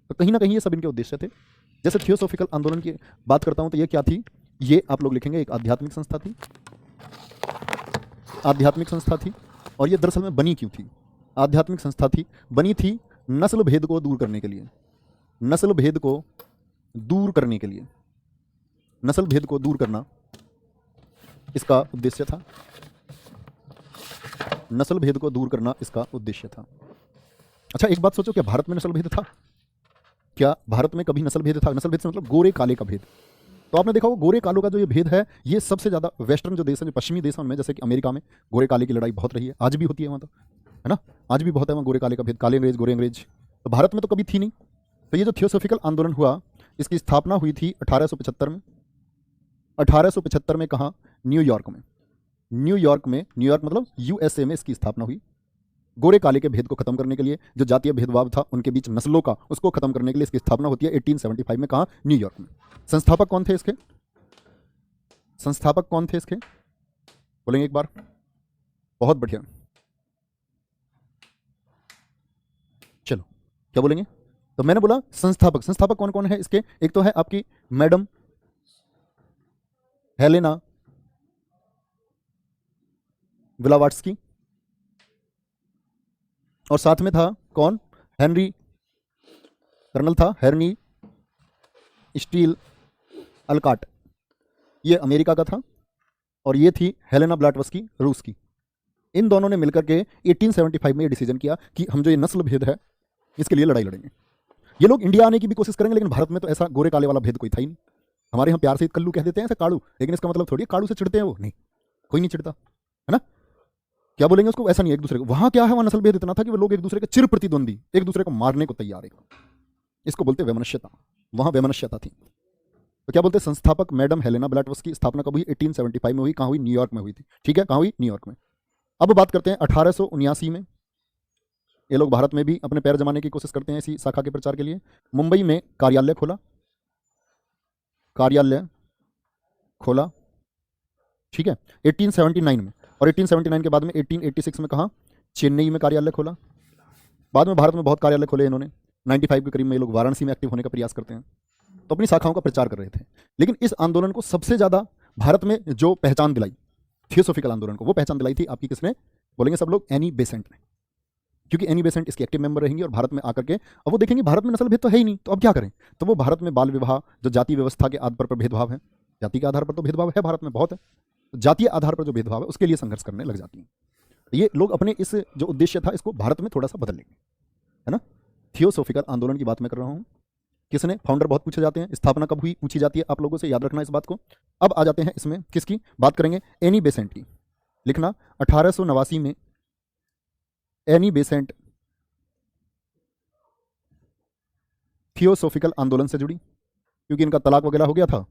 तो कहीं ना कहीं ये सब इनके उद्देश्य थे। जैसे थियोसॉफिकल आंदोलन की बात करता हूं तो ये क्या थी, ये आप लोग लिखेंगे एक आध्यात्मिक संस्था थी, आध्यात्मिक संस्था थी। और ये दरअसल में बनी क्यों थी, आध्यात्मिक संस्था थी, बनी थी नस्ल भेद को दूर करने के लिए, नस्ल भेद को दूर करने के लिए, नस्ल भेद को दूर करना इसका उद्देश्य था, नस्ल भेद को दूर करना इसका उद्देश्य था। अच्छा एक बात सोचो, क्या भारत में नस्ल भेद था, क्या भारत में कभी नस्ल भेद था? नस्ल भेद से मतलब गोरे काले का भेद। तो आपने देखा होगा गोरे कालों का जो ये भेद है, ये सबसे ज्यादा वेस्टर्न जो देश है, जो पश्चिमी देश है उनमें, जैसे कि अमेरिका में गोरे काले की लड़ाई बहुत रही है, आज भी होती है वहाँ, तो है ना, आज भी बहुत है वहाँ गोरे काले का भेद, काले अंग्रेज गोरे अंग्रेज। तो भारत में तो कभी थी नहीं। तो ये जो थियोसॉफिकल आंदोलन हुआ, इसकी स्थापना हुई थी 1875 में। 1875 में कहाँ, न्यूयॉर्क में, न्यूयॉर्क में, न्यूयॉर्क मतलब यूएसए में इसकी स्थापना हुई। गोरे काले के भेद को खत्म करने के लिए, जो जातीय भेदभाव था उनके बीच नस्लों का, उसको खत्म करने के लिए इसकी स्थापना होती है 1875 में। कहाँ, न्यूयॉर्क में। संस्थापक कौन थे इसके, संस्थापक कौन थे इसके, बोलेंगे एक बार? बहुत बढ़िया, चलो क्या बोलेंगे? तो मैंने बोला संस्थापक, संस्थापक कौन कौन है इसके? एक तो है आपकी मैडम हेलेना ब्लावाट्स्की, और साथ में था कौन, हेनरी, कर्नल था हेनरी स्टील अलकाट, ये अमेरिका का था, और ये थी हेलेना ब्लाटवस्की रूस की। इन दोनों ने मिलकर के 1875 में ये डिसीजन किया कि हम जो ये नस्ल भेद है इसके लिए लड़ाई लड़ेंगे। ये लोग इंडिया आने की भी कोशिश करेंगे, लेकिन भारत में तो ऐसा गोरे काले वाला भेद कोई था ही नहीं। हमारे यहाँ प्यार से कल्लू कह देते हैं, ऐसा काड़ू, लेकिन इसका मतलब थोड़ी काड़ू से चिढ़ते हैं वो, नहीं, कोई नहीं चिढ़ता है ना, क्या बोलेंगे उसको, ऐसा नहीं एक दूसरे को। वहां क्या है, वहां नस्ल भेद इतना था कि वो लोग एक दूसरे के चिर प्रतिद्वंदी, एक दूसरे को मारने को तैयार है, इसको बोलते वैमनस्यता, वहां वैमनस्यता थी। तो क्या बोलते, संस्थापक मैडम हेलेना ब्लाटवस्की, स्थापना कब हुई, 1875 में हुई। कहाँ हुई, न्यूयॉर्क में हुई थी, ठीक है, कहाँ हुई, न्यूयॉर्क में। अब बात करते हैं 1879 में, ये लोग भारत में भी अपने पैर जमाने की कोशिश करते हैं इसी शाखा के प्रचार के लिए। मुंबई में कार्यालय खोला, कार्यालय खोला, ठीक है, 1879 में। और 1879 के बाद में 1886 में कहाँ, चेन्नई में कार्यालय खोला। बाद में भारत में बहुत कार्यालय खोले इन्होंने, 95 के करीब में ये लोग वाराणसी में एक्टिव होने का प्रयास करते हैं, तो अपनी शाखाओं का प्रचार कर रहे थे। लेकिन इस आंदोलन को सबसे ज्यादा भारत में जो पहचान दिलाई, थियोसॉफिकल आंदोलन को, वो पहचान दिलाई थी आपकी किसने, बोलेंगे सब लोग, एनी बेसेंट ने। क्योंकि एनी बेसेंट इसके एक्टिव मेंबर रहेंगी और भारत में आकर के अब वो देखेंगे भारत में नस्ल भेद तो है ही नहीं, तो अब क्या करें। तो वो भारत में बाल विवाह, जो जाति व्यवस्था के आधार पर भेदभाव है, जाति के आधार पर तो भेदभाव है भारत में बहुत है, तो जातीय आधार पर जो भेदभाव है उसके लिए संघर्ष करने लग जाती हैं। ये लोग अपने इस जो उद्देश्य था इसको भारत में थोड़ा सा बदल लेंगे, है ना। थियोसॉफिकल आंदोलन की बात मैं कर रहा हूँ, किसने, फाउंडर बहुत पूछे जाते हैं, स्थापना कब हुई पूछी जाती है, आप लोगों से याद रखना इस बात को। अब आ जाते हैं इसमें किसकी बात करेंगे, एनी बेसेंट की, लिखना 1889 में एनी बेसेंट थियोसॉफिकल आंदोलन से जुड़ी, क्योंकि इनका तलाक वगैरह हो गया था,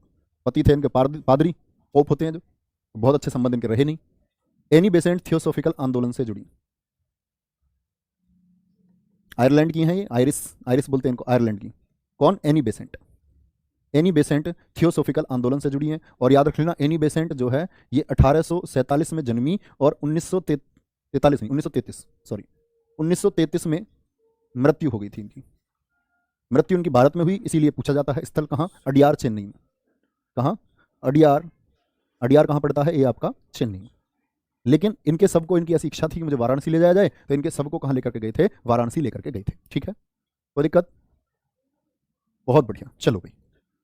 पति थे इनके पादरी, पोप होते हैं जो, बहुत अच्छे संबंध इनके रहे नहीं। एनी बेसेंट थियोसॉफिकल आंदोलन से जुड़ी, आयरलैंड की हैं ये, आयरिस, आयरिस बोलते हैं इनको, आयरलैंड की। कौन, Annie Besant, Annie Besant theosophical आंदोलन से जुड़ी हैं। और याद रख लेना, एनी बेसेंट जो है ये 1847 में जन्मी और 1933 में मृत्यु हो गई थी इनकी, मृत्यु इनकी भारत में हुई, इसीलिए पूछा जाता है स्थल कहाँ, अडियार चेन्नई में। कहाँ, अडियार, अडियार कहाँ पड़ता है, ये आपका चेन्नई में। लेकिन इनके सबको, इनकी ऐसी इच्छा थी कि मुझे वाराणसी ले जाया जाए, तो इनके सबको कहाँ लेकर के गए थे, वाराणसी लेकर के गए थे, ठीक है, कोई दिक्कत, बहुत बढ़िया। चलो भाई,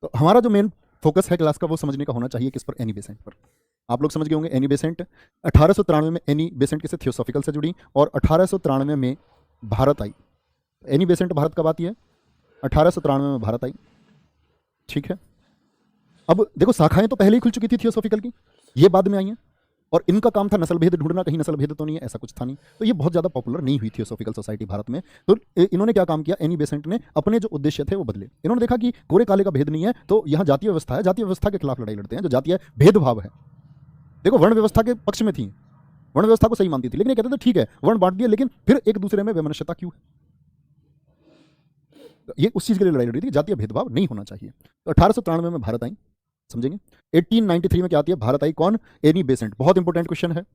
तो हमारा जो मेन फोकस है क्लास का वो समझने का होना चाहिए किस पर, एनी बेसेंट पर। आप लोग समझ गए होंगे एनी बेसेंट 1893 में, एनी बेसेंट किससे, थियोसॉफिकल से जुड़ी, और 1893 में भारत आई। एनी बेसेंट भारत कब आती है, 1893 में भारत आई, ठीक है। अब देखो शाखाएं तो पहले ही खुल चुकी थी थियोसॉफिकल की, ये बाद में आई हैं, और इनका काम था नस्ल भेद ढूंढना, कहीं नस्ल भेद तो नहीं है, ऐसा कुछ था नहीं, तो ये बहुत ज़्यादा पॉपुलर नहीं हुई थियोसॉफिकल सोसाइटी भारत में। तो इन्होंने क्या काम किया, एनी बेसेंट ने अपने जो उद्देश्य थे वो बदले। इन्होंने देखा कि गोरे काले का भेद नहीं है, तो यहाँ जातीय व्यवस्था है, जातीय व्यवस्था के खिलाफ लड़ाई लड़ते हैं, जो जातीय भेदभाव है। देखो वर्ण व्यवस्था के पक्ष में थी, वर्ण व्यवस्था को सही मानती थी, लेकिन ये कहते थे ठीक है वर्ण बांट दिया, लेकिन फिर एक दूसरे में वैमनस्यता क्यों है, ये उस चीज के लिए लड़ाई लड़ी थी, जातीय भेदभाव नहीं होना चाहिए। तो 1893 में भारत आई, समझेंगे। 1893 में क्या आती है, भारत आई, कौन, एनी बेसेंट। बहुत इंपॉर्टेंट क्वेश्चन है,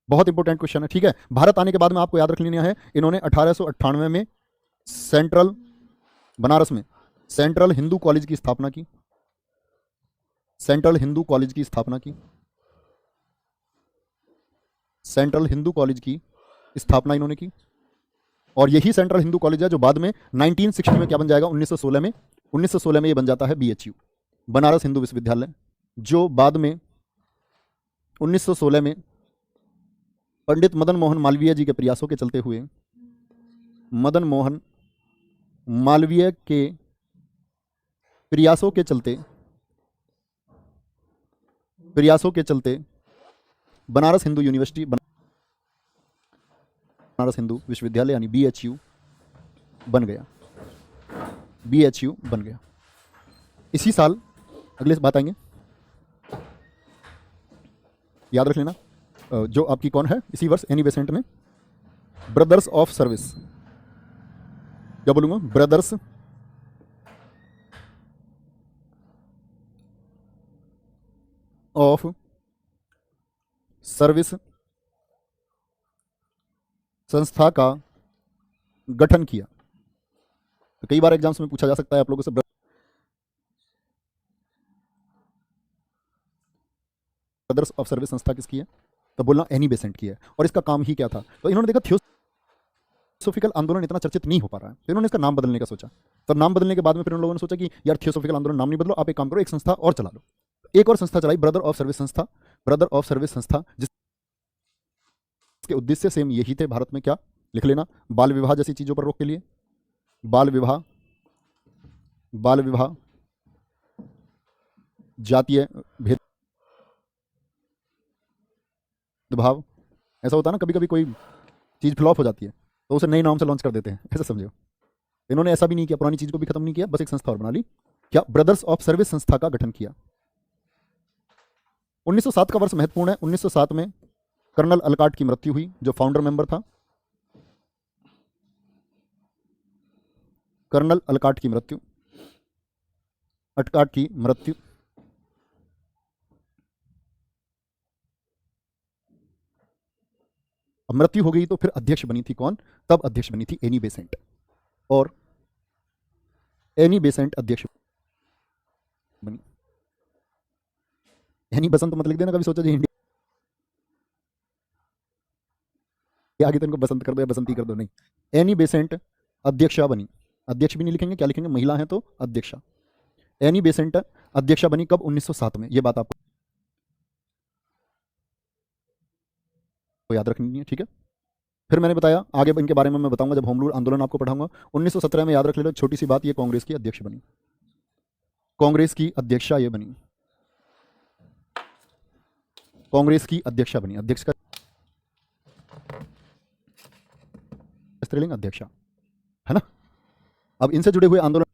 बहुत इंपॉर्टेंट क्वेश्चन है, ठीक है। भारत आने के बाद में आपको याद रख लेना है, इन्होंने 1898 में सेंट्रल बनारस में सेंट्रल हिंदू कॉलेज की स्थापना की, सेंट्रल हिंदू कॉलेज की स्थापना की, सेंट्रल हिंदू कॉलेज की स्थापना इन्होंने की। और यही सेंट्रल हिंदू कॉलेज है जो बाद में 1960 में क्या बन जाएगा, 1916 में, 1916 में ये बन जाता है बीएचयू, बनारस हिंदू विश्वविद्यालय, जो बाद में 1916 में पंडित मदन मोहन मालवीय जी के प्रयासों के चलते हुए, मदन मोहन मालवीय के प्रयासों के चलते बनारस हिंदू यूनिवर्सिटी, बनारस हिंदू विश्वविद्यालय यानी बीएचयू बन गया, बीएचयू बन गया। इसी साल, अगले बात आएंगे, याद रख लेना, जो आपकी कौन है इसी वर्ष एनी बेसेंट में, ब्रदर्स ऑफ सर्विस, क्या बोलूंगा, ब्रदर्स ऑफ सर्विस संस्था का गठन किया। तो कई बार एग्जाम्स में पूछा जा सकता है आप लोगों से, ब्रदर्स ऑफ सर्विस संस्था किसकी है, तो बोलना एनी बेसेंट की है। और इसका काम ही क्या था, तो इन्होंने देखा थियोसोफिकल आंदोलन इतना चर्चित नहीं हो पा रहा है, तो इन्होंने इसका नाम बदलने का सोचा। तो नाम बदलने के बाद में फिर उन लोगों ने सोचा कि यार थियोसोफिकल आंदोलन नाम नहीं बदलो, आप एक काम करो, एक संस्था और चला लो। एक और संस्था चलाई, ब्रदर ऑफ सर्विस संस्था, ब्रदर ऑफ सर्विस संस्था, जिसके उद्देश्य सेम यही थे भारत में, क्या लिख लेना, बाल विवाह जैसी चीजों पर रोक के लिए, बाल विवाह, बाल विवाह, जातीय भेदभाव। ऐसा होता है ना, कभी कभी कोई चीज फ्लॉप हो जाती है तो उसे नए नाम से लॉन्च कर देते हैं, ऐसा समझो। इन्होंने ऐसा भी नहीं किया, पुरानी चीज को भी खत्म नहीं किया, बस एक संस्था और बना ली, क्या, ब्रदर्स ऑफ सर्विस संस्था का गठन किया। 1907 का वर्ष महत्वपूर्ण है। 1907 में कर्नल अलकाट की मृत्यु हुई, जो फाउंडर मेंबर था, कर्नल अलकाट की मृत्यु, अटकाट की मृत्यु। अब मृत्यु हो गई तो फिर अध्यक्ष बनी थी कौन, तब अध्यक्ष बनी थी एनी बेसेंट, और एनी बेसेंट अध्यक्ष बनी। एनी बसंत मत लिख देना, कभी सोचा जी इंडिया आगे तो इनको बसंत कर दो या बसंती कर दो, नहीं, एनी बेसेंट अध्यक्षा बनी। अध्यक्ष भी नहीं लिखेंगे, क्या लिखेंगे, महिला है तो अध्यक्षा। एनी बेसेंट अध्यक्षा बनी कब, 1907 में, ये बात आपको याद रखनी है, ठीक है। फिर मैंने बताया, आगे इनके बारे में मैं बताऊंगा जब होम रूल आंदोलन आपको पढ़ाऊंगा। 1917 में याद रख लो, छोटी सी बात, ये कांग्रेस की अध्यक्ष बनी, कांग्रेस की अध्यक्षा ये बनी, कांग्रेस की अध्यक्षा बनी। अध्यक्ष का स्त्रीलिंग अध्यक्षा है ना। अब इनसे जुड़े हुए आंदोलन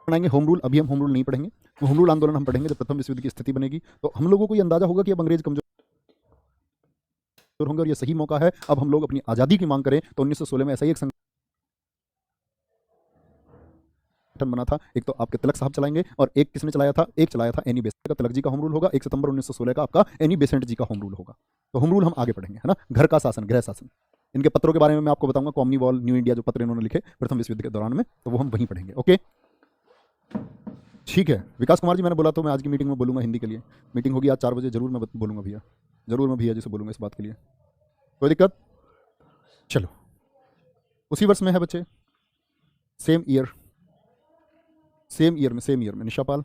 पढ़ाएंगे, होम रूल अभी हम होम रूल नहीं पढ़ेंगे, होम रूल आंदोलन हम पढ़ेंगे जब प्रथम विश्व युद्ध की स्थिति बनेगी, तो हम लोगों को ये अंदाजा होगा कि अब अंग्रेज कमजोर होंगे और ये सही मौका है अब हम लोग अपनी आजादी की मांग करें। तो 1916 में ऐसा ही एक संगठन बना था, एक तो आपके तिलक साहब चलाएंगे और एक किसने चलाया था, एक चलाया था एनी बेसेंट का। तिलक जी का होम रूल होगा, 1 सितंबर 1916 का आपका एनी बेसेंट जी का होम रूल होगा। तो होम रूल हम आगे पढ़ेंगे, है ना। घर का शासन, गृह शासन, इनके पत्रों के बारे में मैं आपको बताऊंगा, कॉमनी वॉल, न्यू इंडिया, जो पत्र इन्होंने लिखे प्रथम विश्व युद्ध के दौरान में, तो वो हम वहीं पढ़ेंगे। ओके, ठीक है। विकास कुमार जी, मैंने बोला तो मैं आज की मीटिंग में बोलूंगा हिंदी के लिए, मीटिंग होगी आज 4 बजे, जरूर मैं बोलूंगा भैया, जरूर मैं भैया जी से बोलूंगा इस बात के लिए, कोई दिक्कत। चलो, उसी वर्ष में है बच्चे, सेम ईयर में निशा पाल।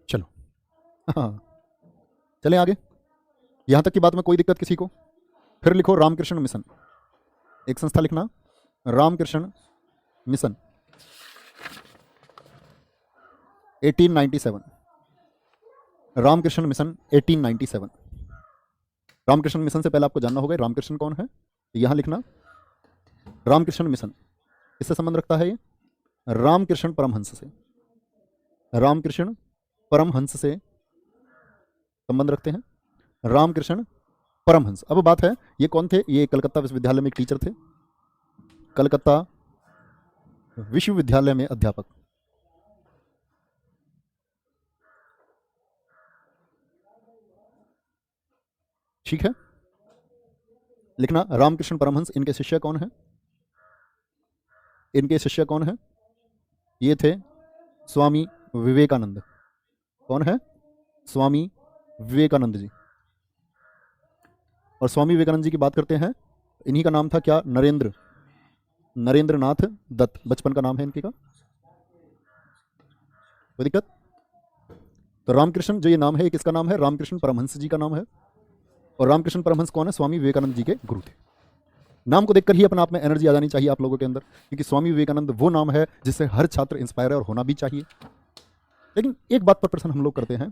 चलो हाँ, चलें आगे, यहां तक की बात में कोई दिक्कत किसी को। फिर लिखो रामकृष्ण मिशन, एक संस्था लिखना, Ramakrishna Mission, 1897, Ramakrishna Mission 1897। Ramakrishna Mission से पहले आपको जानना होगा रामकृष्ण कौन है, यहां लिखना रामकृष्ण मिशन, इससे संबंध रखता है ये रामकृष्ण परमहंस से, रामकृष्ण परमहंस से संबंध रखते हैं, रामकृष्ण परमहंस। अब बात है, ये कौन थे, ये कलकत्ता विश्वविद्यालय में एक टीचर थे, कलकत्ता विश्वविद्यालय में अध्यापक, ठीक है। लिखना रामकृष्ण परमहंस, इनके शिष्य कौन है? इनके शिष्य कौन है? ये थे स्वामी विवेकानंद। कौन है? स्वामी विवेकानंद जी। और स्वामी विवेकानंद जी की बात करते हैं, इन्हीं का नाम था क्या? नरेंद्र, नरेंद्रनाथ दत्त, बचपन का नाम है इनके का। कोई दिक्कत? तो रामकृष्ण जो ये नाम है, ये किसका नाम है? रामकृष्ण परमहंस जी का नाम है। और रामकृष्ण परमहंस कौन है? स्वामी विवेकानंद जी के गुरु थे। नाम को देखकर ही अपने आप में एनर्जी आ जानी चाहिए आप लोगों के अंदर, क्योंकि स्वामी विवेकानंद वो नाम है जिससे हर छात्र इंस्पायर और होना भी चाहिए। लेकिन एक बात पर प्रश्न हम लोग करते हैं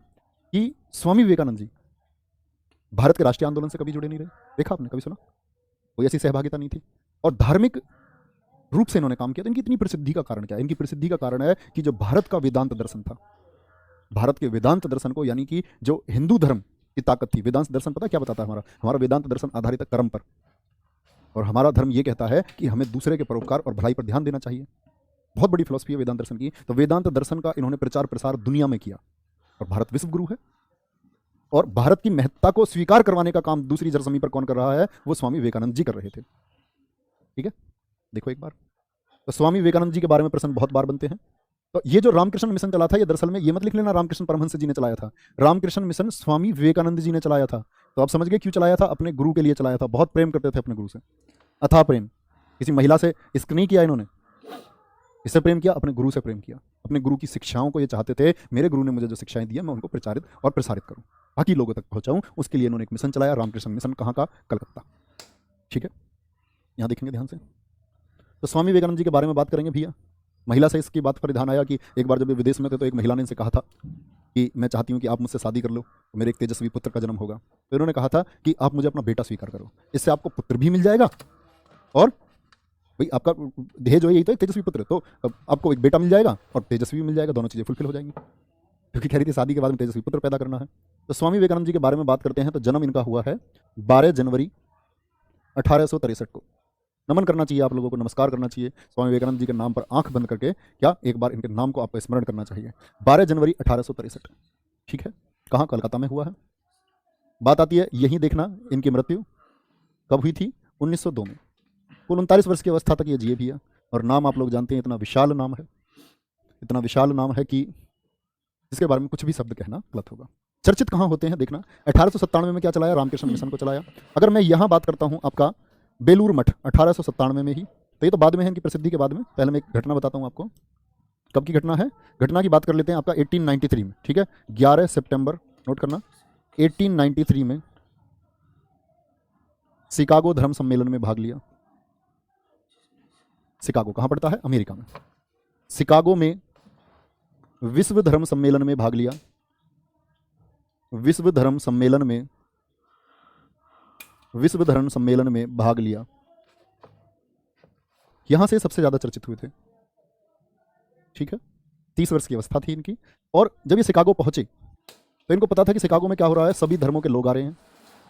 कि स्वामी विवेकानंद जी भारत के राष्ट्रीय आंदोलन से कभी जुड़े नहीं रहे। देखा आपने, कभी सुना? कोई ऐसी सहभागिता नहीं थी। और धार्मिक रूप से इन्होंने काम किया। तो इनकी इतनी प्रसिद्धि का कारण क्या है? इनकी प्रसिद्धि का कारण है कि जो भारत का वेदांत दर्शन था, भारत के वेदांत दर्शन को, यानी कि जो हिंदू धर्म की ताकत थी, वेदांत दर्शन पता क्या बताता है? हमारा वेदांत दर्शन आधारित है कर्म पर। और हमारा धर्म ये कहता है कि हमें दूसरे के परोपकार और भलाई पर ध्यान देना चाहिए। बहुत बड़ी फिलॉसफी है वेदांत दर्शन की। तो वेदांत दर्शन का इन्होंने प्रचार प्रसार दुनिया में किया, और भारत विश्व गुरु है। और भारत की महत्ता को स्वीकार करवाने का काम दूसरी जरजमीन पर कौन कर रहा है? वो स्वामी विवेकानंद जी कर रहे थे। ठीक है, देखो एक बार। तो स्वामी विवेकानंद जी के बारे में प्रश्न बहुत बार बनते हैं। तो ये जो रामकृष्ण मिशन चला था, ये दरअसल में, ये मत लिख लेना रामकृष्ण परमहंस जी ने चलाया था। रामकृष्ण मिशन स्वामी विवेकानंद जी ने चलाया था। तो आप समझ गए क्यों चलाया था? अपने गुरु के लिए चलाया था। बहुत प्रेम करते थे अपने गुरु से, अथाह प्रेम। किसी महिला से इश्क नहीं किया इन्होंने, इससे प्रेम किया, अपने गुरु से प्रेम किया। अपने गुरु की शिक्षाओं को ये चाहते थे, मेरे गुरु ने मुझे जो शिक्षाएं दी है मैं उनको प्रचारित और प्रसारित करूं, बाकी लोगों तक पहुंचाऊं। उसके लिए इन्होंने एक मिशन चलाया, रामकृष्ण मिशन। कहाँ का? कलकत्ता। ठीक है, यहाँ देखेंगे ध्यान से। तो स्वामी विवेकानंद जी के बारे में बात करेंगे भैया। महिला से इसकी बात पर ध्यान आया कि एक बार जब वे विदेश में थे तो एक महिला ने इनसे कहा था कि मैं चाहती हूँ कि आप मुझसे शादी कर लो, तो मेरे एक तेजस्वी पुत्र का जन्म होगा। तो इन्होंने कहा था कि आप मुझे अपना बेटा स्वीकार करो, इससे आपको पुत्र भी मिल जाएगा, और भाई आपका ध्येय जो है यही तो, एक तेजस्वी पुत्र, तो आपको एक बेटा मिल जाएगा और तेजस्वी भी मिल जाएगा, दोनों चीज़ें फुलफिल हो जाएंगी। क्योंकि कह रही थी शादी के बाद में तेजस्वी पुत्र पैदा करना है। तो स्वामी विवेकानंद जी के बारे में बात करते हैं। तो जन्म इनका हुआ है 12 जनवरी 1863 को। नमन करना चाहिए आप लोगों को, नमस्कार करना चाहिए स्वामी विवेकानंद जी के नाम पर आंख बंद करके। क्या एक बार इनके नाम को आपको स्मरण करना चाहिए। 12 जनवरी 1863, ठीक है। कहाँ? कलकत्ता में हुआ है। बात आती है यहीं देखना, इनकी मृत्यु कब हुई थी? 1902 में। कुल 39 वर्ष की अवस्था तक ये जिए भी है। और नाम आप लोग जानते हैं, इतना विशाल नाम है, इतना विशाल नाम है कि जिसके बारे में कुछ भी शब्द कहना गलत होगा। चर्चित कहाँ होते हैं देखना। 1897 में क्या चलाया? रामकृष्ण मिशन को चलाया। अगर मैं यहाँ बात करता हूँ आपका बेलूर मठ, 1897 में ही, तो ये तो बाद में है इनकी प्रसिद्धि के बाद में। पहले मैं एक घटना बताता हूँ आपको। कब की घटना है? घटना की बात कर लेते हैं आपका 1893 में, ठीक है। 11 सितंबर, नोट करना, 1893 में शिकागो धर्म सम्मेलन में भाग लिया। शिकागो कहाँ पड़ता है? अमेरिका में। शिकागो में विश्व धर्म सम्मेलन में भाग लिया। विश्व धर्म सम्मेलन में भाग लिया। यहां से सबसे ज्यादा चर्चित हुए थे, ठीक है। 30 वर्ष की अवस्था थी इनकी। और जब ये शिकागो पहुंचे तो इनको पता था कि शिकागो में क्या हो रहा है, सभी धर्मों के लोग आ रहे हैं।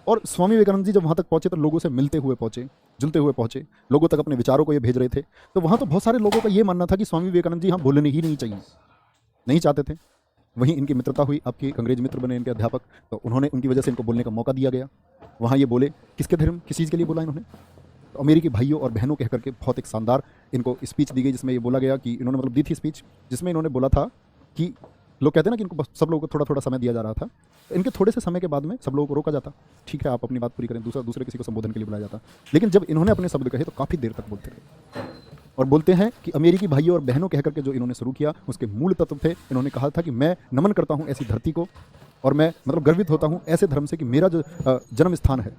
और स्वामी विवेकानंद जी जब वहां तक पहुंचे तो लोगों से मिलते हुए पहुंचे, जुलते हुए पहुंचे, लोगों तक अपने विचारों को ये भेज रहे थे। तो वहां तो बहुत सारे लोगों का ये मानना था कि स्वामी विवेकानंद जी यहाँ बोलने ही नहीं चाहिए, नहीं चाहते थे। वहीं इनकी मित्रता हुई, आपके एक अंग्रेज मित्र बने इनके अध्यापक, तो उन्होंने, उनकी वजह से इनको बोलने का मौका दिया गया। वहाँ ये बोले, किसके धर्म, किस चीज़ के लिए बोला इन्होंने? तो अमेरिकी भाइयों और बहनों कह करके बहुत एक शानदार इनको स्पीच दी गई, जिसमें ये बोला गया कि इन्होंने, मतलब दी थी स्पीच, जिसमें इन्होंने बोला था कि लोग कहते हैं ना कि इनको सब लोगों को थोड़ा थोड़ा समय दिया जा रहा था। तो इनके थोड़े से समय के बाद में सब लोगों को रोका जाता, ठीक है आप अपनी बात पूरी करें, दूसरे किसी को संबोधन के लिए बुलाया जाता। लेकिन जब इन्होंने अपने शब्द कहे तो काफ़ी देर तक बोलते रहे। और बोलते हैं कि अमेरिकी भाइयों और बहनों कह करके जो इन्होंने शुरू किया, उसके मूल तत्व थे, इन्होंने कहा था कि मैं नमन करता हूँ ऐसी धरती को, और मैं मतलब गर्वित होता हूँ ऐसे धर्म से कि मेरा जो जन्म स्थान है,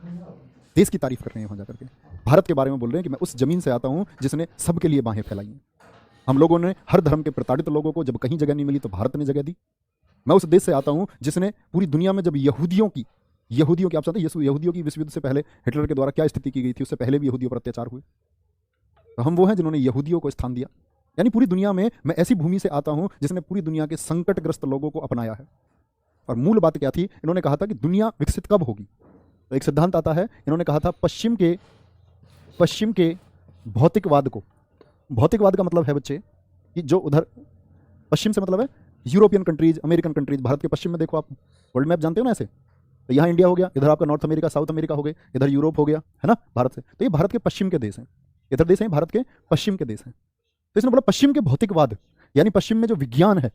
देश की तारीफ कर रहे हैं वहाँ जाकर के, भारत के बारे में बोल रहे हैं कि मैं उस जमीन से आता हूँ जिसने सबके लिए बाहें फैलाई हैं। हम लोगों ने हर धर्म के प्रताड़ित लोगों को जब कहीं जगह नहीं मिली तो भारत ने जगह दी। मैं उस देश से आता हूँ जिसने पूरी दुनिया में, जब यहूदियों की आप जानते हैं यहूदियों की विश्व युद्ध से पहले हिटलर के द्वारा क्या स्थिति की गई थी, उससे पहले भी यहूदियों पर अत्याचार हुए, तो हम वो हैं जिन्होंने यहूदियों को स्थान दिया। यानी पूरी दुनिया में मैं ऐसी भूमि से आता हूं जिसने पूरी दुनिया के संकटग्रस्त लोगों को अपनाया है। और मूल बात क्या थी? इन्होंने कहा था कि दुनिया विकसित कब होगी, तो एक सिद्धांत आता है, इन्होंने कहा था पश्चिम के भौतिकवाद को, भौतिकवाद का मतलब है बच्चे कि जो उधर पश्चिम से मतलब है European countries, American countries, Bharat के पश्चिम में देखो आप, वर्ल्ड मैप जानते हो ना ऐसे, तो यहाँ इंडिया हो गया, इधर आपका नॉर्थ अमेरिका, साउथ अमेरिका हो गए, इधर यूरोप हो गया, है ना, भारत से। तो ये भारत के पश्चिम के देश हैं, इधर देश हैं भारत के पश्चिम के देश हैं। तो इसने बोला पश्चिम के भौतिकवाद, यानी पश्चिम में जो विज्ञान है,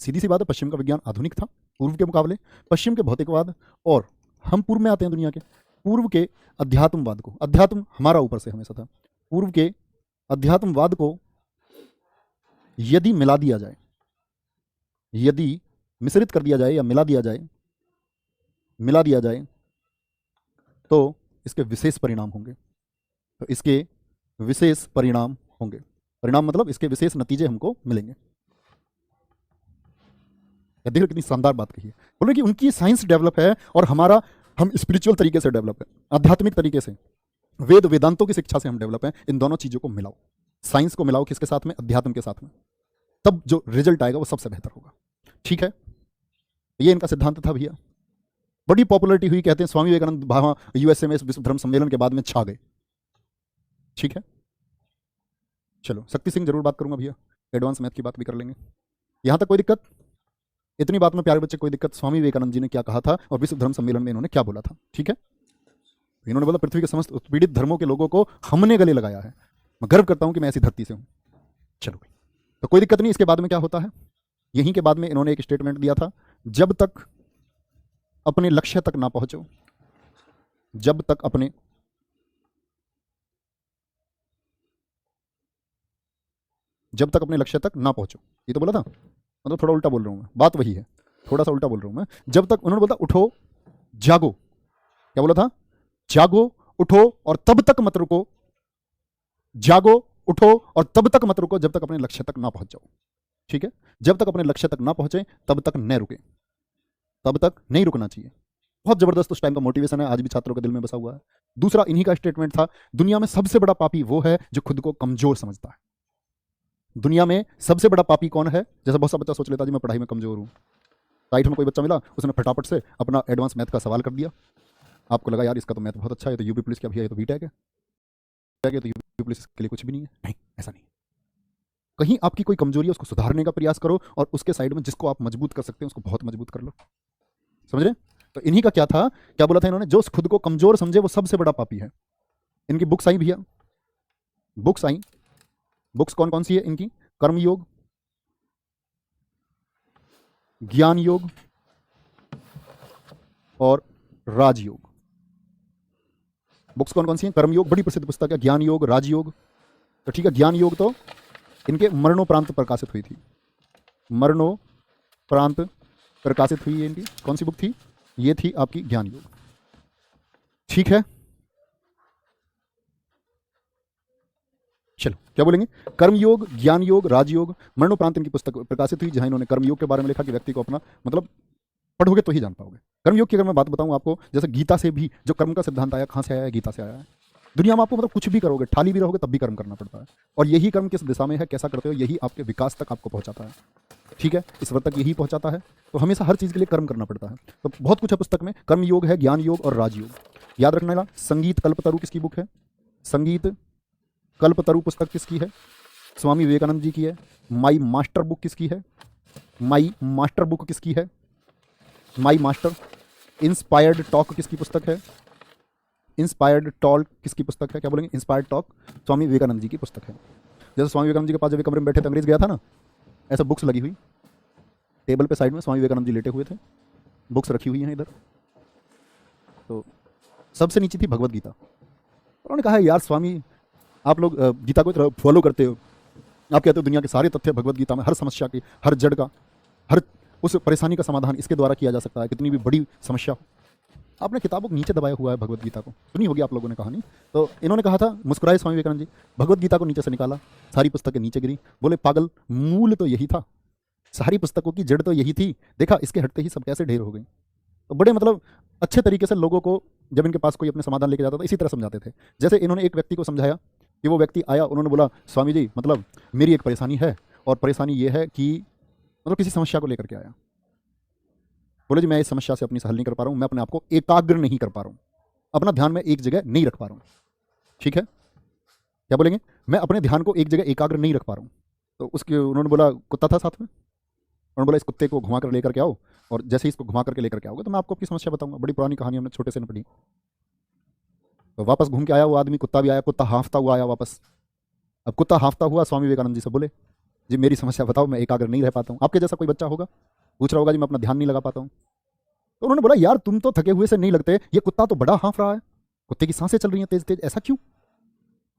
सीधी सी बात है, पश्चिम का विज्ञान आधुनिक था पूर्व के मुकाबले। पश्चिम के भौतिकवाद, और हम पूर्व में आते हैं दुनिया के, पूर्व के अध्यात्मवाद को, अध्यात्म हमारा ऊपर से हमेशा था, पूर्व के अध्यात्मवाद को यदि मिला दिया जाए, यदि मिश्रित कर दिया जाए या मिला दिया जाए तो इसके विशेष परिणाम होंगे। तो इसके विशेष परिणाम होंगे, परिणाम मतलब इसके विशेष नतीजे हमको मिलेंगे। देखो कितनी शानदार बात कही है। बोले कि उनकी साइंस डेवलप है और हमारा, हम स्पिरिचुअल तरीके से डेवलप है, आध्यात्मिक तरीके से, वेद वेदांतों की शिक्षा से हम डेवलप हैं। इन दोनों चीजों को मिलाओ, साइंस को मिलाओ किसके साथ में, अध्यात्म के साथ में, तब जो रिजल्ट आएगा वो सबसे बेहतर होगा। ठीक है, ये इनका सिद्धांत था भैया। बड़ी पॉपुलरिटी हुई, कहते हैं स्वामी विवेकानंद वहां यूएसए में इस विश्व धर्म सम्मेलन के बाद में छा गए। ठीक है, चलो शक्ति सिंह जरूर बात करूंगा भैया, एडवांस मैथ की बात भी कर लेंगे। यहां तक कोई दिक्कत? इतनी बात में प्यारे बच्चे कोई दिक्कत? स्वामी विवेकानंद जी ने क्या कहा था और विश्व धर्म सम्मेलन में इन्होंने क्या बोला था? ठीक है, इन्होंने बोला पृथ्वी के समस्त उत्पीड़ित धर्मों के लोगों को हमने गले लगाया है, मैं गर्व करता हूं कि मैं ऐसी धरती से हूं। चलो तो कोई दिक्कत नहीं। इसके बाद में क्या होता है, यहीं के बाद में इन्होंने एक स्टेटमेंट दिया था, जब तक अपने लक्ष्य तक ना पहुंचो, जब तक अपने लक्ष्य तक ना पहुंचो, ये तो बोला था, मतलब थोड़ा उल्टा बोल रहा हूं मैं, बात वही है, थोड़ा सा उल्टा बोल रहा हूं मैं। जब तक, उन्होंने बोला उठो जागो, क्या बोला था, जागो उठो और तब तक मत रुको, जागो उठो और तब तक मत रुको जब तक अपने लक्ष्य तक ना पहुंच जाओ। ठीक है, जब तक अपने लक्ष्य तक ना पहुंचे तब तक न रुके, तब तक नहीं रुकना चाहिए। बहुत जबरदस्त उस टाइम का मोटिवेशन है, आज भी छात्रों के दिल में बसा हुआ है। दूसरा इन्हीं का स्टेटमेंट था, दुनिया में सबसे बड़ा पापी वो है जो खुद को कमजोर समझता है। दुनिया में सबसे बड़ा पापी कौन है? जैसे बहुत सा बच्चा सोच लेता जी मैं पढ़ाई में कमजोर हूं, राइट में कोई बच्चा मिला, उसने फटाफट से अपना एडवांस मैथ का सवाल कर दिया, आपको लगा यार इसका तो मैथ बहुत अच्छा है, तो यूपी पुलिस क्या भैया, ये तो बीटेक है, तो यूपी पुलिस के लिए कुछ भी नहीं है। नहीं, ऐसा नहीं। कहीं आपकी कोई कमजोरी है, उसको सुधारने का प्रयास करो और उसके साइड में जिसको आप मजबूत कर सकते हैं उसको बहुत मजबूत कर लो। समझ रहे? तो इन्हीं का क्या था, क्या बोला था इन्होंने, जो खुद को कमजोर समझे वो सबसे बड़ा पापी है। इनकी बुक्स आई भैया, बुक्स आई, बुक्स कौन कौन सी है इनकी? कर्म योग, ज्ञान योग और राजयोग। बुक्स कौन कौन सी हैं? कर्म योग बड़ी प्रसिद्ध पुस्तक है, ज्ञान योग, राजयोग। तो ठीक है, ज्ञान योग तो इनके मरणोपरांत प्रकाशित हुई थी, मरणोपरांत प्रकाशित हुई है इनकी। कौन सी बुक थी? ये थी आपकी ज्ञान योग। ठीक है, चलो क्या बोलेंगे, कर्म योग, ज्ञान योग, राजयोग, मरणोपरांत इनकी पुस्तक प्रकाशित हुई, जहां इन्होंने कर्म योग के बारे में लिखा कि व्यक्ति को अपना, मतलब पढ़ोगे तो ही जान पाओगे। कर्मयोग की अगर मैं बात बताऊं आपको, जैसे गीता से भी जो कर्म का सिद्धांत आया, कहां से आया है? गीता से आया है। दुनिया में आपको मतलब कुछ भी करोगे, ठाली भी रहोगे तब भी कर्म करना पड़ता है, और यही कर्म किस दिशा में है, कैसा करते हो, यही आपके विकास तक आपको पहुंचाता है। ठीक है, ईश्वर तक यही पहुंचाता है। तो हमेशा हर चीज के लिए कर्म करना पड़ता है। तो बहुत कुछ है पुस्तक में, कर्म योग है, ज्ञान योग और राजयोग। याद रखने वाला, संगीत कल्पतरु किसकी बुक है? संगीत कल्पतरु पुस्तक किसकी है? स्वामी विवेकानंद जी की है। माई मास्टर बुक किसकी है? माई मास्टर बुक किसकी है? My master. इंस्पायर्ड टॉक किसकी पुस्तक है? इंस्पायर्ड टॉक किसकी पुस्तक है? क्या बोलेंगे? इंस्पायर्ड टॉक स्वामी विवेकानंद जी की पुस्तक है। जैसे स्वामी विवेकानंद जी के पास जब कमरे में बैठे थे, अंग्रेज गया था ना, ऐसा बुक्स लगी हुई टेबल पे, साइड में स्वामी विवेकानंद जी लेटे हुए थे, बुक्स रखी हुई हैं इधर। तो सबसे नीचे थी भगवत गीता। उन्होंने कहा यार स्वामी, आप लोग गीता को फॉलो करते हो, आप कहते हो दुनिया के सारे तथ्य भगवत गीता में, हर समस्या की, हर जड़ का, हर उस परेशानी का समाधान इसके द्वारा किया जा सकता है, कितनी भी बड़ी समस्या हो। आपने किताबों को नीचे दबाया हुआ है भगवत गीता को, सुनी होगी आप लोगों ने कहानी। तो इन्होंने कहा था, मुस्कुराए स्वामी विवेकानंद जी, भगवत गीता को नीचे से निकाला, सारी पुस्तकें नीचे गिरी, बोले पागल, मूल तो यही था, सारी पुस्तकों की जड़ तो यही थी, देखा इसके हटते ही सब कैसे ढेर हो गई। तो बड़े मतलब अच्छे तरीके से लोगों को, जब इनके पास कोई अपने समाधान लेके जाता था, इसी तरह समझाते थे। जैसे इन्होंने एक व्यक्ति को समझाया कि वो व्यक्ति आया, उन्होंने बोला स्वामी जी मतलब मेरी एक परेशानी है, और परेशानी ये है कि मतलब किसी समस्या को लेकर के आया, बोले जी मैं इस समस्या से अपनी हल नहीं कर पा रहा हूँ, मैं अपने आप को एकाग्र नहीं कर पा रहा हूँ, अपना ध्यान में एक जगह नहीं रख पा रहा हूँ। ठीक है, क्या बोलेंगे? मैं अपने ध्यान को एक जगह एकाग्र नहीं रख पा रहा हूँ। तो उसके उन्होंने बोला, कुत्ता था साथ में, उन्होंने बोला इस कुत्ते को घुमा कर लेकर के आओ और जैसे ही इसको घुमा करके लेकर के आओगे तो मैं आपको अपनी समस्या बताऊंगा। बड़ी पुरानी कहानी हमने छोटे से ने पढ़ी। तो वापस घूम के आया वो आदमी, कुत्ता भी आया, कुत्ता हाँफता हुआ आया वापस। अब कुत्ता हाँफता हुआ स्वामी विवेकानंद जी से बोले, जी मेरी समस्या बताओ, मैं एकाग्र नहीं रह पाता हूँ। आपके जैसा कोई बच्चा होगा, पूछ रहा होगा जी मैं अपना ध्यान नहीं लगा पाता हूँ। तो उन्होंने बोला यार तुम तो थके हुए से नहीं लगते, ये कुत्ता तो बड़ा हाँफ रहा है, कुत्ते की सांसें चल रही हैं तेज तेज, ऐसा क्यों?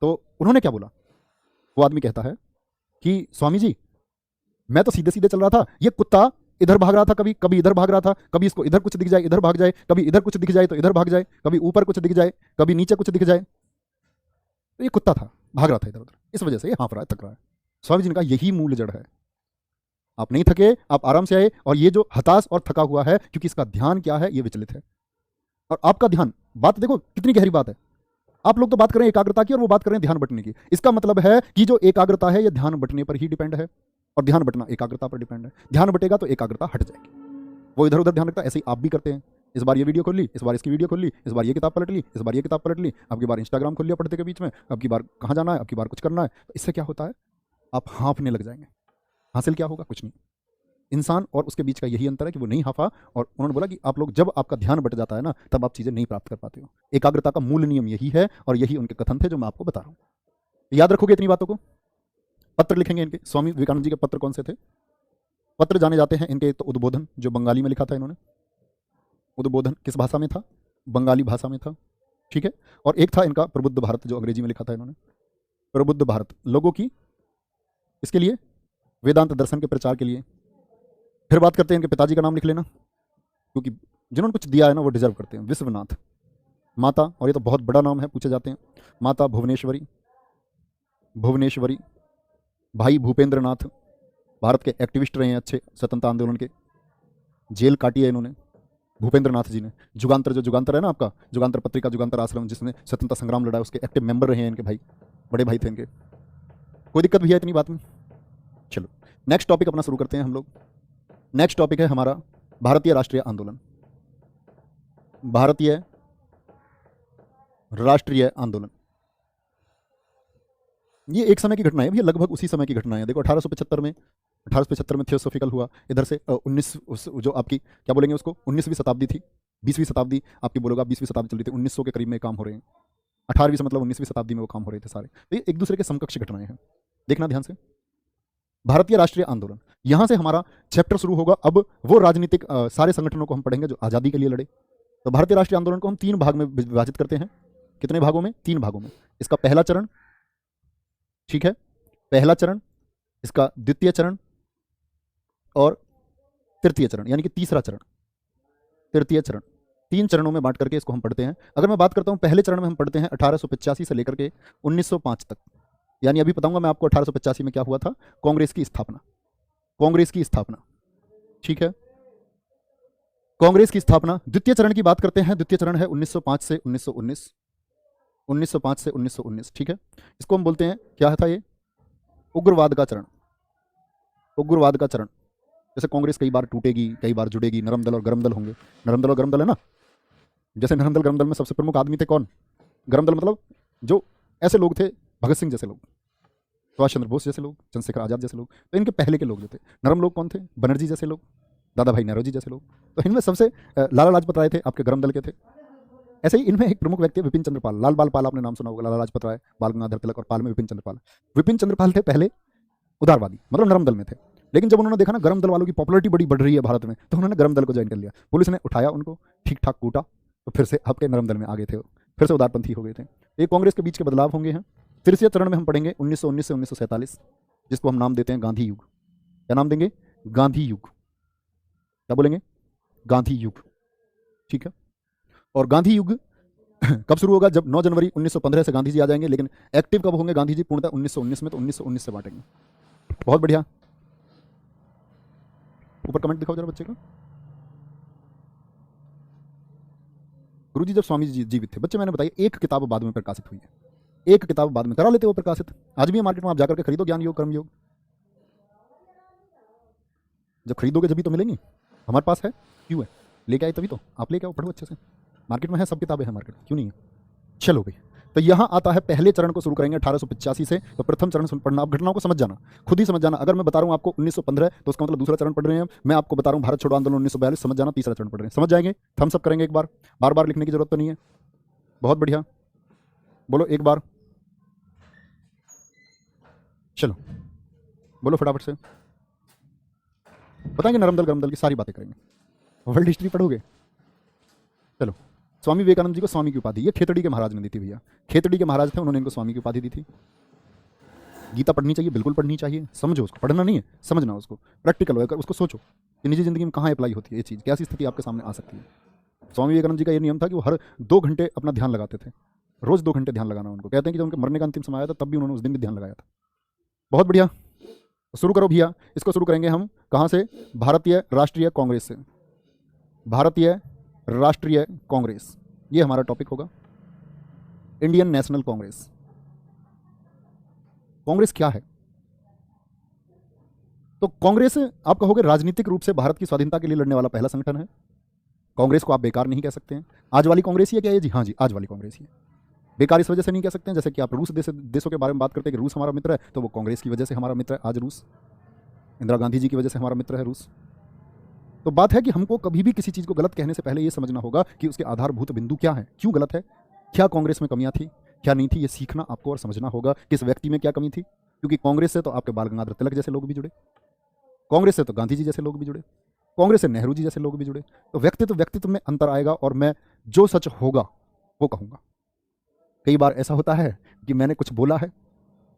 तो उन्होंने क्या बोला, वो आदमी कहता है कि स्वामी जी मैं तो सीधे सीधे चल रहा था, ये कुत्ता इधर भाग रहा था, कभी कभी इधर भाग रहा था, कभी इसको इधर कुछ दिख जाए इधर भाग जाए, कभी इधर कुछ दिख जाए तो इधर भाग जाए, कभी ऊपर कुछ दिख जाए, कभी नीचे कुछ दिख जाए। तो ये कुत्ता था, भाग रहा था इधर उधर, इस वजह से ये हाँफ रहा है, थक रहा है। स्वामी जी ने कहा यही मूल जड़ है, आप नहीं थके, आप आराम से आए, और ये जो हताश और थका हुआ है क्योंकि इसका ध्यान क्या है, ये विचलित है। और आपका ध्यान, बात देखो कितनी गहरी बात है। आप लोग तो बात कर रहे हैं एकाग्रता की और वो बात कर रहे हैं ध्यान बटने की। इसका मतलब है कि जो एकाग्रता है ये ध्यान बटने पर ही डिपेंड है, और ध्यान बटना एकाग्रता पर डिपेंड है। ध्यान बटेगा तो एकाग्रता हट जाएगी। वो इधर उधर ध्यान रखता है, ऐसे ही आप भी करते हैं। इस बार ये वीडियो खोल ली, इस बार इसकी वीडियो खोल ली, इस बार ये किताब पलट ली, इस बार ये किताब पलट ली, अब की बार इंस्टाग्राम खोल लिया पढ़ते के बीच में, अब की बार कहाँ जाना है, अब की बार कुछ करना है। तो इससे क्या होता है, आप हाँफने लग जाएंगे। हासिल क्या होगा, कुछ नहीं। इंसान और उसके बीच का यही अंतर है कि वो नहीं हाफा। और उन्होंने बोला कि आप लोग जब आपका ध्यान बट जाता है ना, तब आप चीज़ें नहीं प्राप्त कर पाते हो। एकाग्रता का मूल नियम यही है, और यही उनके कथन थे जो मैं आपको बता रहा हूँ। याद रखोगे इतनी बातों को। पत्र लिखेंगे इनके, स्वामी विवेकानंद जी के पत्र कौन से थे? पत्र जाने जाते हैं इनके, तो उद्बोधन जो बंगाली में लिखा था इन्होंने, उद्बोधन किस भाषा में था? बंगाली भाषा में था, ठीक है। और एक था इनका प्रबुद्ध भारत, जो अंग्रेजी में लिखा था इन्होंने। प्रबुद्ध भारत लोगों की, इसके लिए वेदांत दर्शन के प्रचार के लिए। फिर बात करते हैं इनके पिताजी का नाम लिख लेना, क्योंकि जिन्होंने कुछ दिया है ना वो डिजर्व करते हैं। विश्वनाथ। माता, और ये तो बहुत बड़ा नाम है, पूछे जाते हैं, माता भुवनेश्वरी। भुवनेश्वरी। भाई भूपेंद्र नाथ, भारत के एक्टिविस्ट रहे हैं अच्छे, स्वतंत्रता आंदोलन के, जेल काटी है इन्होंने भूपेंद्र नाथ जी ने। जुगांतर, जो जुगांतर है ना आपका, जुगांतर पत्रिका, जुगांतर आश्रम, जिसने स्वतंत्रता संग्राम लड़ा, उसके एक्टिव मेंबर रहे हैं इनके भाई, बड़े भाई थे इनके। कोई दिक्कत भी है इतनी बात में? चलो नेक्स्ट टॉपिक अपना शुरू करते हैं हम लोग। नेक्स्ट टॉपिक है हमारा भारतीय राष्ट्रीय आंदोलन। भारतीय राष्ट्रीय आंदोलन, ये एक समय की घटना है, ये लगभग उसी समय की घटना है। देखो 1875 में थियोसॉफिकल हुआ। इधर से 19 जो आपकी क्या बोलेंगे उसको, 19वीं शताब्दी थी, 20वीं शताब्दी आपकी बोलोगे, 20वीं शताब्दी चल रही थी, 1900 के करीब में काम हो रहे हैं। 18वीं से मतलब 19वीं शताब्दी में वो काम हो रहे थे सारे। तो ये एक दूसरे के समकक्ष घटनाएं हैं, देखना ध्यान से। भारतीय राष्ट्रीय आंदोलन, यहां से हमारा चैप्टर शुरू होगा। अब वो राजनीतिक सारे संगठनों को हम पढ़ेंगे जो आज़ादी के लिए लड़े। तो भारतीय राष्ट्रीय आंदोलन को हम 3 भाग में विभाजित करते हैं। कितने भागों में? 3 भागों में। इसका पहला चरण, ठीक है, पहला चरण, इसका द्वितीय चरण और तृतीय चरण, यानी कि तीसरा चरण, तृतीय चरण। 3 चरणों में बांट करके इसको हम पढ़ते हैं। अगर मैं बात करता हूं पहले चरण में, हम पढ़ते हैं 1885 से लेकर के 1905 तक। यानी अभी बताऊंगा मैं आपको 1885 में क्या हुआ था, कांग्रेस की स्थापना। कांग्रेस की स्थापना, ठीक है, कांग्रेस की स्थापना। द्वितीय चरण की बात करते हैं, द्वितीय चरण है 1905 से 1919, 1905 से 1919, ठीक है। इसको हम बोलते हैं, क्या था ये, उग्रवाद का चरण। उग्रवाद का चरण। जैसे कांग्रेस कई बार टूटेगी, कई बार जुड़ेगी, नरम दल और गरम दल होंगे। नरम दल और गरम दल है ना, जैसे नरम दल गरम दल में सबसे प्रमुख आदमी थे कौन? गरम दल मतलब जो ऐसे लोग थे, भगत सिंह जैसे लोग, सुभाष चंद्र बोस जैसे लोग, चंद्रशेखर आजाद जैसे लोग। तो इनके पहले के लोग जो थे, नरम लोग कौन थे? बनर्जी जैसे लोग, दादा भाई नेहरू जी जैसे लोग। तो इनमें सबसे लाला लाजपत राय थे, आपके गरम दल के थे। ऐसे ही इनमें एक प्रमुख व्यक्ति विपिन चंद्र पाल, लाल बाल पाल, आपने नाम सुना होगा, लाला लाजपत राय, बाल गंगाधर तिलक, और पाल में विपिन चंद्र पाल। विपिन चंद्र पाल थे पहले उदारवादी, मतलब नरम दल में थे। लेकिन जब उन्होंने देखा ना गरम दल वालों की पॉपुलरिटी बड़ी बढ़ रही है भारत में, तो उन्होंने गरम दल को ज्वाइन कर लिया। पुलिस ने उठाया उनको, ठीक ठाक कूटा, तो फिर से आपके नरम दल में आ गए थे, फिर से उदारपंथी हो गए थे। ये कांग्रेस के बीच के बदलाव होंगे हैं। तृतीय चरण में हम पढ़ेंगे 1919 से 1947, जिसको हम नाम देते हैं गांधी युग। क्या नाम देंगे? गांधी युग। क्या बोलेंगे? गांधी युग, ठीक है। और गांधी युग कब शुरू होगा? जब 9 जनवरी 1915 से गांधी जी आ जाएंगे। लेकिन एक्टिव कब होंगे गांधी जी? पूर्णतः 1919 में। तो 1919 से बांटेंगे। बहुत बढ़िया। ऊपर कमेंट दिखाओ जरा बच्चे का। गुरुजी जब स्वामी जी जीवित थे, बच्चे मैंने बताया एक किताब बाद में प्रकाशित हुई है, एक किताब बाद में करा लेते हो प्रकाशित। आज भी है मार्केट में, आप जाकर के खरीदो ज्ञान योग कर्म योग। जब खरीदोगे जब भी तो मिलेंगी। हमारे पास है, क्यों है? लेके आए तभी तो। आप लेके आओ, पढ़ो अच्छे से। मार्केट में है, सब किताबें हैं मार्केट में, क्यों नहीं है? चलो भाई तो यहाँ आता है पहले चरण को शुरू करेंगे 1885 से। तो प्रथम चरण पढ़ना, आप घटनाओं को समझ जाना, खुद ही समझ जाना। अगर मैं बता रहा हूँ आपको 1915 तो उसका मतलब दूसरा चरण पढ़ रहे हैं। मैं आपको बता रहा हूँ भारत छोड़ो आंदोलन 1942, समझ जाना तीसरा चरण पढ़ रहे हैं। समझ जाएंगे, थम्स अप करेंगे एक बार, बार बार लिखने की जरूरत तो नहीं है। बहुत बढ़िया, बोलो एक बार, चलो बोलो फटाफट से। बताएंगे नरम दल गरम दल की सारी बातें करेंगे, वर्ल्ड हिस्ट्री पढ़ोगे। चलो, स्वामी विवेकानंद जी को स्वामी की उपाधि ये खेतड़ी के महाराज ने दी थी भैया। खेतड़ी के महाराज थे, उन्होंने इनको स्वामी की उपाधि दी थी। गीता पढ़नी चाहिए, बिल्कुल पढ़नी चाहिए, समझो उसको, पढ़ना नहीं है समझना उसको, प्रैक्टिकल होकर उसको सोचो कि निजी जिंदगी में कहाँ अप्लाई होती है ये चीज़, कैसी स्थिति आपके सामने आ सकती है। स्वामी विवेकानंद जी का ये नियम था कि वो हर 2 घंटे अपना ध्यान लगाते थे, रोज 2 घंटे ध्यान लगाना उनको। कहते हैं कि जब उनके मरने का अंतिम समय आया था तब भी उन्होंने उस दिन भी ध्यान लगाया था। बहुत बढ़िया, शुरू करो भैया। इसको शुरू करेंगे हम कहाँ से? भारतीय राष्ट्रीय कांग्रेस से। भारतीय राष्ट्रीय कांग्रेस, ये हमारा टॉपिक होगा। Indian national Congress. कांग्रेस क्या है? तो कांग्रेस आप कहोगे राजनीतिक रूप से भारत की स्वाधीनता के लिए लड़ने वाला पहला संगठन है। कांग्रेस को आप बेकार नहीं कह सकते हैं। आज वाली कांग्रेस ही है क्या ये? जी हाँ जी, आज वाली कांग्रेस ही है। बेकार इस वजह से नहीं कह सकते हैं, जैसे कि आप रूस देशों के बारे में बात करते हैं कि रूस हमारा मित्र है, तो वो कांग्रेस की वजह से हमारा मित्र है आज रूस। इंदिरा गांधी जी की वजह से हमारा मित्र है रूस। तो बात है कि हमको कभी भी किसी चीज़ को गलत कहने से पहले ये समझना होगा कि उसके आधारभूत बिंदु क्या है, क्यों गलत है, क्या कांग्रेस में कमियां थी, क्या नहीं थी। ये सीखना आपको और समझना होगा किस व्यक्ति में क्या कमी थी। क्योंकि कांग्रेस से तो आपके बाल गंगाधर तिलक जैसे लोग भी जुड़े, कांग्रेस से तो गांधी जी जैसे लोग भी जुड़े, कांग्रेस से नेहरू जी जैसे लोग भी जुड़े। तो व्यक्तित्व में अंतर आएगा और मैं जो सच होगा वो कहूँगा। कई बार ऐसा होता है कि मैंने कुछ बोला है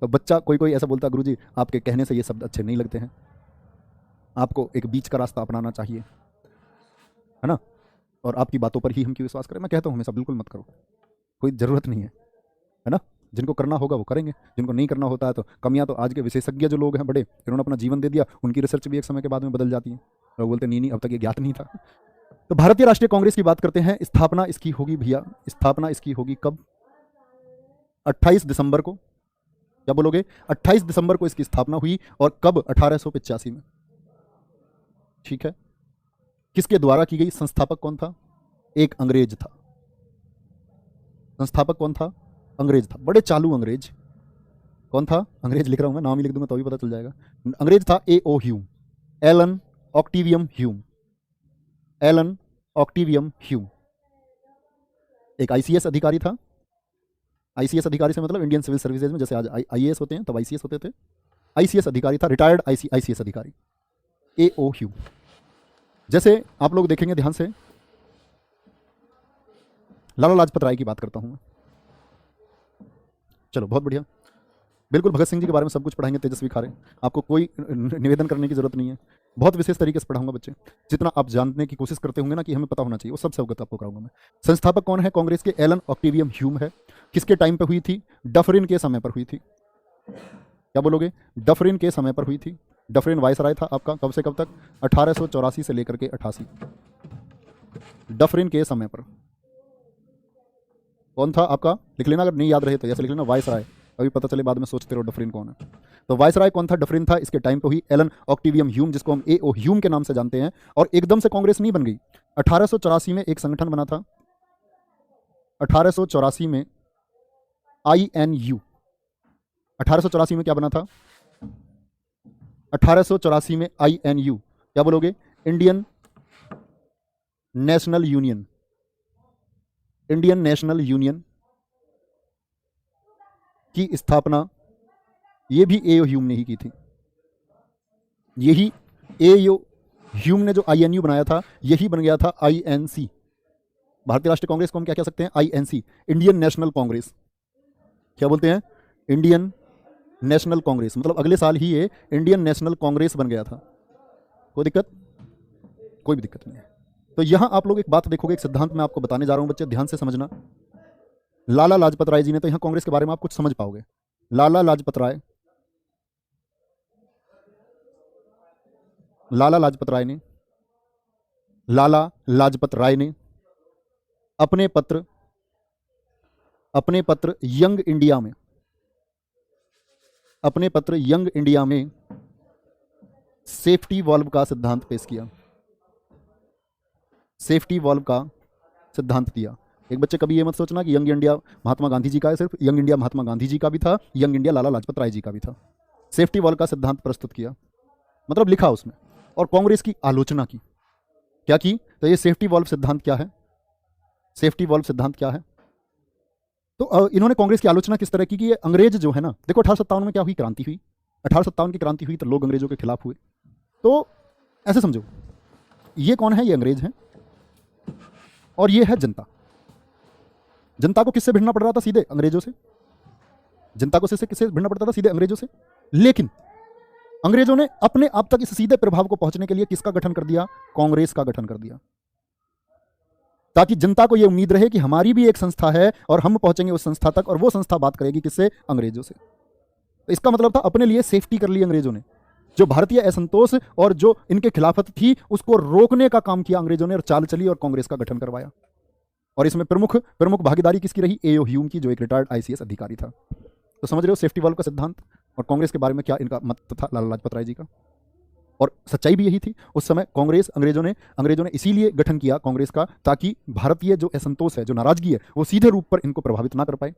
तो बच्चा कोई ऐसा बोलता है, गुरुजी आपके कहने से ये शब्द अच्छे नहीं लगते हैं, आपको एक बीच का रास्ता अपनाना चाहिए, है ना, और आपकी बातों पर ही हम क्यों विश्वास करें। मैं कहता हूँ हमेशा बिल्कुल मत करो, कोई ज़रूरत नहीं है ना। जिनको करना होगा वो करेंगे, जिनको नहीं करना होता है तो कमियां तो आज के विशेषज्ञ जो लोग हैं बड़े, इन्होंने अपना जीवन दे दिया, उनकी रिसर्च भी एक समय के बाद में बदल जाती है। लोग बोलते नहीं अब तक ये ज्ञात नहीं था। तो भारतीय राष्ट्रीय कांग्रेस की बात करते हैं। स्थापना इसकी होगी भैया, स्थापना इसकी होगी कब? 28 दिसंबर को। क्या बोलोगे? 28 दिसंबर को इसकी स्थापना हुई। और कब? 1885 में। ठीक है, किसके द्वारा की गई? संस्थापक कौन था? एक अंग्रेज था। संस्थापक कौन था? अंग्रेज था, बड़े चालू अंग्रेज। कौन था? अंग्रेज लिख रहा हूं मैं, नाम ही लिख दूंगा तो भी पता चल जाएगा। अंग्रेज था A.O. Hume, Allan Octavian Hume. Allan Octavian Hume एक ICS अधिकारी था। ICS अधिकारी से मतलब इंडियन सिविल सर्विसेज में जैसे आज IAS होते हैं तब ICS होते थे। ICS अधिकारी था, रिटायर्ड ICS अधिकारी A.O. ह्यूम। जैसे आप लोग देखेंगे ध्यान से, लाला लाजपत राय की बात करता हूं मैं। चलो बहुत बढ़िया, बिल्कुल भगत सिंह जी के बारे में सब कुछ पढ़ाएंगे, तेजस्वी खारे, आपको कोई निवेदन करने की जरूरत नहीं है। बहुत विशेष तरीके से पढ़ाऊंगा बच्चे, जितना आप जानने की कोशिश करते होंगे ना कि हमें पता होना चाहिए, वो सब अवगत आपको कराऊंगा मैं। संस्थापक कौन है कांग्रेस के? एलन ऑक्टिवियम ह्यूम है। किसके टाइम पर हुई थी? डफरिन के समय पर हुई थी। क्या बोलोगे? डफरिन के समय पर हुई थी। डफरिन वायसराय था आपका, कब से कब तक? 1884 से लेकर के 88। डफरिन के समय पर कौन था आपका? लिख लेना, अगर नहीं याद रहे तो ऐसे लिख लेना, वायसराय, अभी पता चले बाद में सोचते रहो डफरिन कौन है। तो वायसराय कौन था? डफरिन था। इसके टाइम पे हुई। एलन ऑक्टिवियम ह्यूम, जिसको हम A.O. ह्यूम के नाम से जानते हैं। और एकदम से कांग्रेस नहीं बन गई। 1884 में एक संगठन बना था, 1884 में INU। 1884 में क्या बना था? 1884 में INU, क्या बोलोगे? Indian national union. Indian national union की स्थापना ये भी A.O. ह्यूम ने ही की थी। यही A.O. ह्यूम ने जो INU बनाया था, यही बन गया था INC। भारतीय राष्ट्रीय कांग्रेस को हम क्या कह सकते हैं? INC, Indian national Congress. क्या बोलते हैं? Indian national Congress. मतलब अगले साल ही ये इंडियन नेशनल कांग्रेस बन गया था। कोई दिक्कत? कोई भी दिक्कत नहीं है। तो यहां आप लोग एक बात देखोगे, एक सिद्धांत मैं आपको बताने जा रहा हूं बच्चे, ध्यान से समझना। लाला लाजपत राय जी ने, तो यहां कांग्रेस के बारे में आप कुछ समझ पाओगे। लाला लाजपत राय, लाला लाजपत राय ने, लाला लाजपत राय ने अपने पत्र यंग इंडिया में, अपने पत्र यंग इंडिया में सेफ्टी वॉल्व का सिद्धांत पेश किया। सेफ्टी वॉल्व का सिद्धांत दिया। एक बच्चे कभी ये मत सोचना कि यंग इंडिया महात्मा गांधी जी का है, सिर्फ यंग इंडिया महात्मा गांधी जी का भी था, यंग इंडिया लाला लाजपत राय जी का भी था। सेफ्टी वॉल का सिद्धांत प्रस्तुत किया, मतलब लिखा उसमें, और कांग्रेस की आलोचना की। क्या की? तो ये सेफ्टी वॉल्व सिद्धांत क्या है, सेफ्टी वॉल्व सिद्धांत क्या है? तो इन्होंने कांग्रेस की आलोचना किस तरह की कि ये अंग्रेज जो है ना, देखो 1857 में क्या हुई, क्रांति हुई, 1857 की क्रांति हुई तो लोग अंग्रेजों के खिलाफ हुए। तो ऐसे समझो, ये कौन है? ये अंग्रेज हैं और ये है जनता। जनता को किससे भिड़ना पड़ रहा था? सीधे अंग्रेजों से। जनता को किससे भिड़ना पड़ता था? सीधे अंग्रेजों से। लेकिन अंग्रेजों ने अपने आप तक इस सीधे प्रभाव को पहुंचने के लिए किसका गठन कर दिया? कांग्रेस का गठन कर दिया, ताकि जनता को यह उम्मीद रहे कि हमारी भी एक संस्था है और हम पहुंचेंगे उस संस्था तक, और वो संस्था बात करेगी किससे? अंग्रेजों से। तो इसका मतलब था अपने लिए सेफ्टी कर ली अंग्रेजों ने। जो भारतीय असंतोष और जो इनके खिलाफत थी उसको रोकने का काम किया अंग्रेजों ने, और चाल चली और कांग्रेस का गठन करवाया। और इसमें प्रमुख भागीदारी किसकी रही? ए.ओ. ह्यूम की, जो एक रिटायर्ड आईसीएस अधिकारी था। तो समझ रहे हो सेफ्टी वॉल्व का सिद्धांत और कांग्रेस के बारे में क्या इनका मत था, लाला लाजपत राय जी का। और सच्चाई भी यही थी उस समय। कांग्रेस अंग्रेजों ने इसीलिए गठन किया कांग्रेस का, ताकि भारतीय जो असंतोष है, जो नाराजगी है, वो सीधे रूप पर इनको प्रभावित ना कर पाए।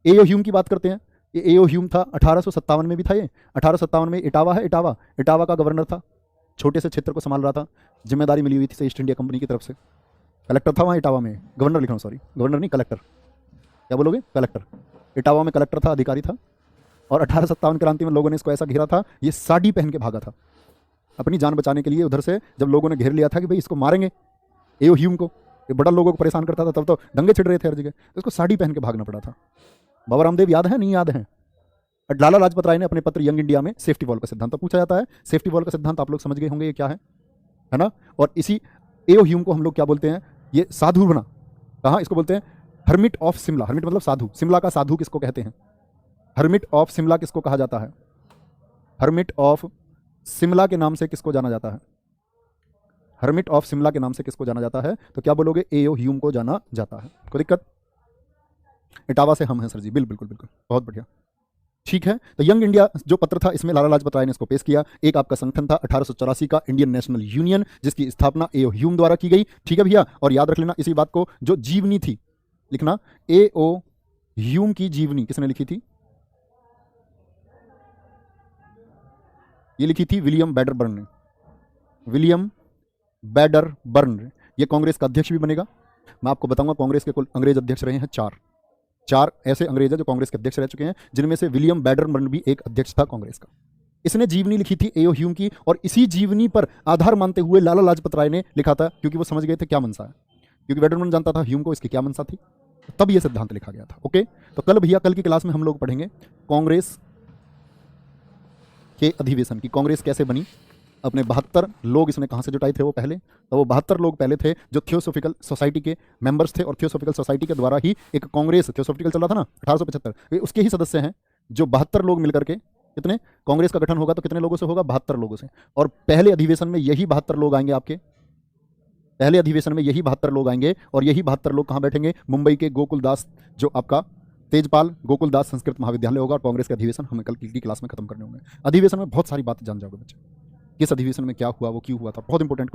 ए.ओ. ह्यूम की बात करते हैं। ये ए.ओ. ह्यूम था, 1857 में भी था ये। 1857 में इटावा है, इटावा का गवर्नर था, छोटे से क्षेत्र को संभाल रहा था, जिम्मेदारी मिली हुई थी ईस्ट इंडिया कंपनी की तरफ से। कलेक्टर था वहाँ इटावा में, गवर्नर लिख रहा हूँ, सॉरी, गवर्नर नहीं, कलेक्टर। क्या बोलोगे? कलेक्टर। इटावा में कलेक्टर था, अधिकारी था। और 1857 क्रांति में लोगों ने इसको ऐसा घेरा था, ये साड़ी पहन के भागा था अपनी जान बचाने के लिए। उधर से जब लोगों ने घेर लिया था कि भाई इसको मारेंगे, ए.ओ. ह्यूम को, ये बड़ा लोगों को परेशान करता था, तब तो दंगे छिड़ रहे थे हर जगह, तो इसको साड़ी पहन के भागना पड़ा था। बाबा रामदेव याद है? नहीं याद है? लाला लाजपत राय ने अपने पत्र यंग इंडिया में सेफ्टी वॉल का सिद्धांत तो पूछा जाता है। सेफ्टी वॉल का सिद्धांत आप लोग समझ गए होंगे ये क्या है ना? और इसी ए.ओ. ह्यूम को हम लोग क्या बोलते हैं? ये साधु बना। कहाँ इसको बोलते हैं? Hermit of Shimla. हर्मिट मतलब साधु। शिमला का साधु किसको कहते हैं? हर्मिट ऑफ शिमला किसको कहा जाता है? हर्मिट ऑफ शिमला के नाम से किसको जाना जाता है? हर्मिट ऑफ शिमला के नाम से किसको जाना जाता है? तो क्या बोलोगे? ए.ओ. ह्यूम को जाना जाता है। कोई दिक्कत? इटावा से हम हैं सर जी। बिल्कुल, बहुत बढ़िया, ठीक है। तो यंग इंडिया जो पत्र था, इसमें लाला लाजपत राय ने इसको पेश किया। एक आपका संगठन था 1884 का इंडियन नेशनल यूनियन, जिसकी स्थापना ए.ओ. ह्यूम द्वारा की गई। ठीक है भैया, और याद रख लेना इसी बात को, जो जीवनी थी, लिखना, ए.ओ. ह्यूम की जीवनी किसने लिखी थी? ये लिखी थी विलियम बैडरबर्न ने। विलियम बैडरबर्न। ये कांग्रेस का अध्यक्ष भी बनेगा। मैं आपको बताऊंगा कांग्रेस के कुल अंग्रेज अध्यक्ष रहे हैं चार ऐसे अंग्रेज हैं जो कांग्रेस के अध्यक्ष रह चुके हैं, जिनमें से विलियम बैडरबर्न भी एक अध्यक्ष था कांग्रेस का। इसने जीवनी लिखी थी ए.ओ. ह्यूम की, और इसी जीवनी पर आधार मानते हुए लाला लाजपत राय ने लिखा था, क्योंकि वो समझ गए थे क्या मनसा है, क्योंकि बैडरबर्न जानता था ह्यूम को इसकी क्या मनसा थी, तब ये सिद्धांत लिखा गया था। ओके, तो कल भैया, कल की क्लास में हम लोग पढ़ेंगे कांग्रेस के अधिवेशन की, कांग्रेस कैसे बनी, अपने 72 लोग इसने कहाँ से जुटाए थे वो पहले। तो वो 72 लोग पहले थे जो थियोसॉफिकल सोसाइटी के मेंबर्स थे, और थियोसॉफिकल सोसाइटी के द्वारा ही एक कांग्रेस, थियोसॉफिकल चल रहा था ना 1875, उसके ही सदस्य हैं जो 72 लोग मिलकर के, कितने, कांग्रेस का गठन होगा तो कितने लोगों से होगा? 72 लोगों से। और पहले अधिवेशन में यही 72 लोग आएंगे आपके, पहले अधिवेशन में यही 72 लोग आएंगे, और यही 72 लोग कहाँ बैठेंगे? मुंबई के गोकुलदास, जो आपका तेजपाल गोकुलदास संस्कृत महाविद्यालय होगा, और कांग्रेस के अधिवेशन हमें कल की क्लास में खत्म करने होंगे। अधिवेशन में बहुत सारी बातें जान जाओगे बच्चे, किस अधिवेशन में क्या हुआ, वो क्यों हुआ था, बहुत इंपॉर्टेंट।